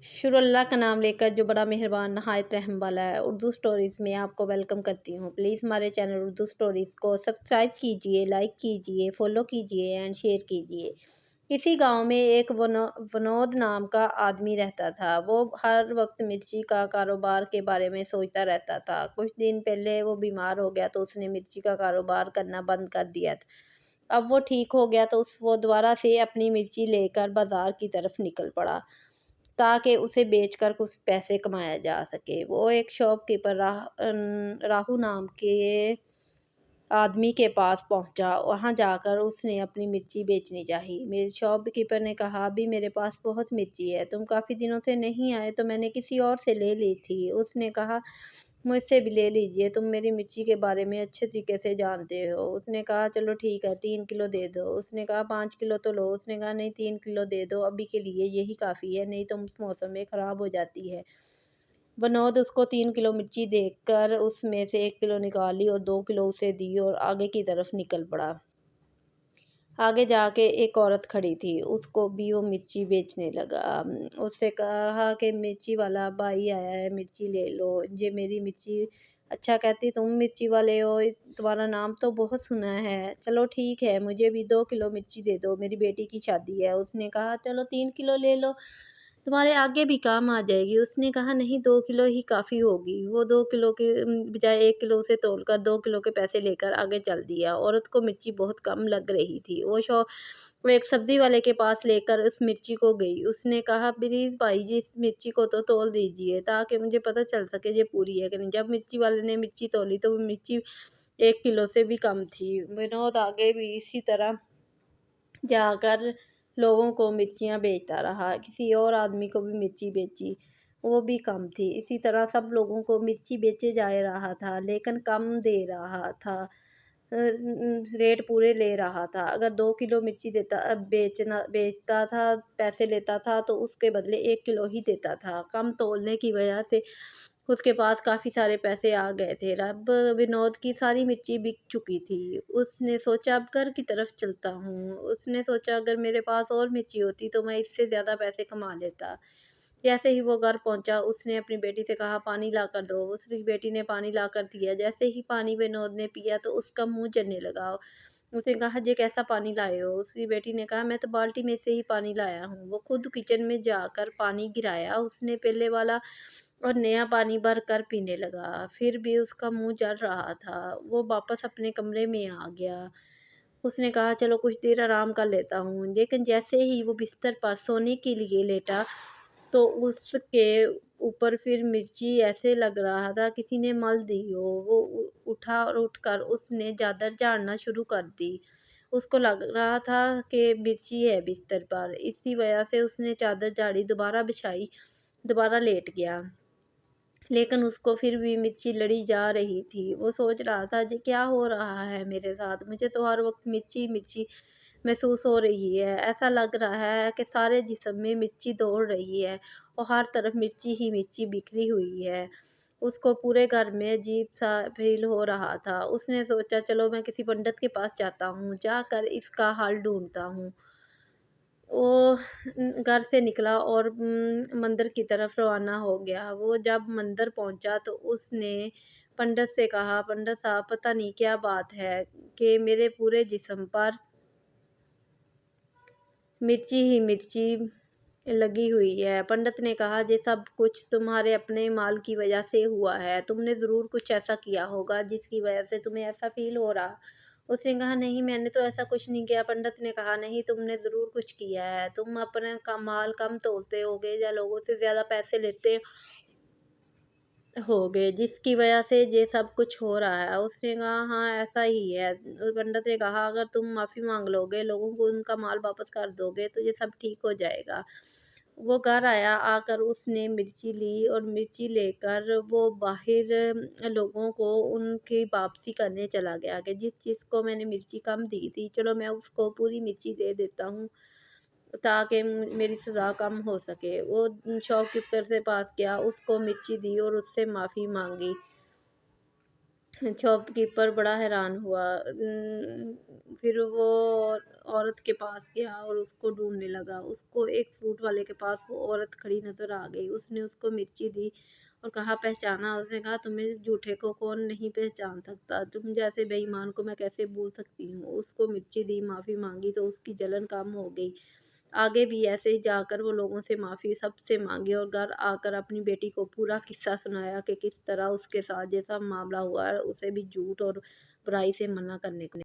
शुरुल्लाह का नाम लेकर जो बड़ा मेहरबान नहायत रहम वाला है। उर्दू स्टोरीज़ में आपको वेलकम करती हूँ। प्लीज़ हमारे चैनल उर्दू स्टोरीज़ को सब्सक्राइब कीजिए, लाइक कीजिए, फॉलो कीजिए एंड शेयर कीजिए। किसी गांव में एक विनोद नाम का आदमी रहता था। वो हर वक्त मिर्ची का कारोबार के बारे में सोचता रहता था। कुछ दिन पहले वो बीमार हो गया तो उसने मिर्ची का कारोबार करना बंद कर दिया था। अब वो ठीक हो गया तो वो दोबारा से अपनी मिर्ची लेकर बाजार की तरफ निकल पड़ा ताकि उसे बेचकर कुछ पैसे कमाया जा सके। वो एक शॉपकीपर राहु नाम के आदमी के पास पहुंचा। वहां जाकर उसने अपनी मिर्ची बेचनी चाहिए। मेरे शॉपकीपर ने कहा, अभी मेरे पास बहुत मिर्ची है, तुम काफ़ी दिनों से नहीं आए तो मैंने किसी और से ले ली थी। उसने कहा, मुझसे भी ले लीजिए, तुम मेरी मिर्ची के बारे में अच्छे तरीके से जानते हो। उसने कहा, चलो ठीक है, 3 किलो दे दो। उसने कहा, 5 किलो तो लो। उसने कहा, नहीं, 3 किलो दे दो, अभी के लिए यही काफ़ी है, नहीं तो मौसम में ख़राब हो जाती है। विनोद उसको 3 किलो मिर्ची देकर उसमें से 1 किलो निकाली और 2 किलो उसे दी और आगे की तरफ निकल पड़ा। आगे जाके एक औरत खड़ी थी, उसको भी वो मिर्ची बेचने लगा। उससे कहा कि मिर्ची वाला भाई आया है, मिर्ची ले लो, ये मेरी मिर्ची। अच्छा, कहती तुम मिर्ची वाले हो, तुम्हारा नाम तो बहुत सुना है। चलो ठीक है, मुझे भी 2 किलो मिर्ची दे दो, मेरी बेटी की शादी है। उसने कहा, चलो 3 किलो ले लो, तुम्हारे आगे भी काम आ जाएगी। उसने कहा, नहीं, 2 किलो ही काफ़ी होगी। वो 2 किलो के बजाय 1 किलो उसे तोलकर 2 किलो के पैसे लेकर आगे चल दिया। औरत को मिर्ची बहुत कम लग रही थी। वो एक सब्ज़ी वाले के पास लेकर उस मिर्ची को गई। उसने कहा, प्लीज़ भाई जी, इस मिर्ची को तो तोल दीजिए ताकि मुझे पता चल सके ये पूरी है कि नहीं। जब मिर्ची वाले ने मिर्ची तोली तो वो मिर्ची 1 किलो से भी कम थी। विनोद आगे भी इसी तरह जाकर लोगों को मिर्चियाँ बेचता रहा। किसी और आदमी को भी मिर्ची बेची, वो भी कम थी। इसी तरह सब लोगों को मिर्ची बेचे जा रहा था, लेकिन कम दे रहा था। रेट पूरे ले रहा था। अगर 2 किलो मिर्ची बेचता था, पैसे लेता था तो उसके बदले 1 किलो ही देता था। कम तोलने की वजह से उसके पास काफ़ी सारे पैसे आ गए थे। अब विनोद की सारी मिर्ची बिक चुकी थी। उसने सोचा, अब घर की तरफ चलता हूँ। उसने सोचा, अगर मेरे पास और मिर्ची होती तो मैं इससे ज़्यादा पैसे कमा लेता। जैसे ही वो घर पहुंचा, उसने अपनी बेटी से कहा, पानी ला कर दो। उसकी बेटी ने पानी ला कर दिया। जैसे ही पानी विनोद ने पिया तो उसका मुंह जलने लगा। उसने कहा, ये कैसा पानी लाए हो? उसकी बेटी ने कहा, मैं तो बाल्टी में से ही पानी लाया हूँ। वो खुद किचन में जाकर पानी गिराया। उसने पहले वाला और नया पानी भर कर पीने लगा। फिर भी उसका मुंह जल रहा था। वो वापस अपने कमरे में आ गया। उसने कहा, चलो कुछ देर आराम कर लेता हूँ। लेकिन जैसे ही वो बिस्तर पर सोने के लिए लेटा तो उसके ऊपर फिर मिर्ची ऐसे लग रहा था किसी ने मल दी हो। वो उठा और उठकर उसने चादर झाड़ना शुरू कर दी। उसको लग रहा था कि मिर्ची है बिस्तर पर। इसी वजह से उसने चादर झाड़ी, दोबारा बिछाई, दोबारा लेट गया। लेकिन उसको फिर भी मिर्ची लड़ी जा रही थी। वो सोच रहा था, ये क्या हो रहा है मेरे साथ? मुझे तो हर वक्त मिर्ची मिर्ची महसूस हो रही है। ऐसा लग रहा है कि सारे जिस्म में मिर्ची दौड़ रही है और हर तरफ मिर्ची ही मिर्ची बिखरी हुई है। उसको पूरे घर में अजीब सा फील हो रहा था। उसने सोचा, चलो मैं किसी पंडित के पास जाता हूँ, जाकर इसका हल ढूंढता हूँ। वो घर से निकला और मंदिर की तरफ रवाना हो गया। वो जब मंदिर पहुंचा तो उसने पंडित से कहा, पंडित साहब, पता नहीं क्या बात है कि मेरे पूरे जिस्म पर मिर्ची ही मिर्ची लगी हुई है। पंडित ने कहा, ये सब कुछ तुम्हारे अपने माल की वजह से हुआ है। तुमने ज़रूर कुछ ऐसा किया होगा जिसकी वजह से तुम्हें ऐसा फील हो रहा। उसने कहा, नहीं, मैंने तो ऐसा कुछ नहीं किया। पंडित ने कहा, नहीं, तुमने ज़रूर कुछ किया है। तुम अपने का माल कम तोलते होगे या लोगों से ज़्यादा पैसे लेते हो गए, जिसकी वजह से ये सब कुछ हो रहा है। उसने कहा, हाँ, ऐसा ही है। पंडित ने कहा, अगर तुम माफ़ी मांग लोगे, लोगों को उनका माल वापस कर दोगे तो ये सब ठीक हो जाएगा। वो घर आया। आकर उसने मिर्ची ली और मिर्ची लेकर वो बाहर लोगों को उनकी वापसी करने चला गया कि जिस चीज़ को मैंने मिर्ची कम दी थी, चलो मैं उसको पूरी मिर्ची दे देता हूँ ताकि मेरी सज़ा कम हो सके। वो शॉपकीपर से पास गया, उसको मिर्ची दी और उससे माफ़ी मांगी। शॉपकीपर बड़ा हैरान हुआ। फिर वो औरत के पास गया और उसको ढूँढने लगा। उसको एक फ्रूट वाले के पास वो औरत खड़ी नज़र आ गई। उसने उसको मिर्ची दी और कहा, पहचाना? उसने कहा, तुम्हें झूठे को कौन नहीं पहचान सकता, तुम जैसे बेईमान को मैं कैसे भूल सकती हूँ। उसको मिर्ची दी, माफ़ी मांगी तो उसकी जलन कम हो गई। आगे भी ऐसे ही जाकर वो लोगों से माफ़ी सबसे मांगी और घर आकर अपनी बेटी को पूरा किस्सा सुनाया कि किस तरह उसके साथ जैसा मामला हुआ है उसे भी झूठ और बुराई से मना करने को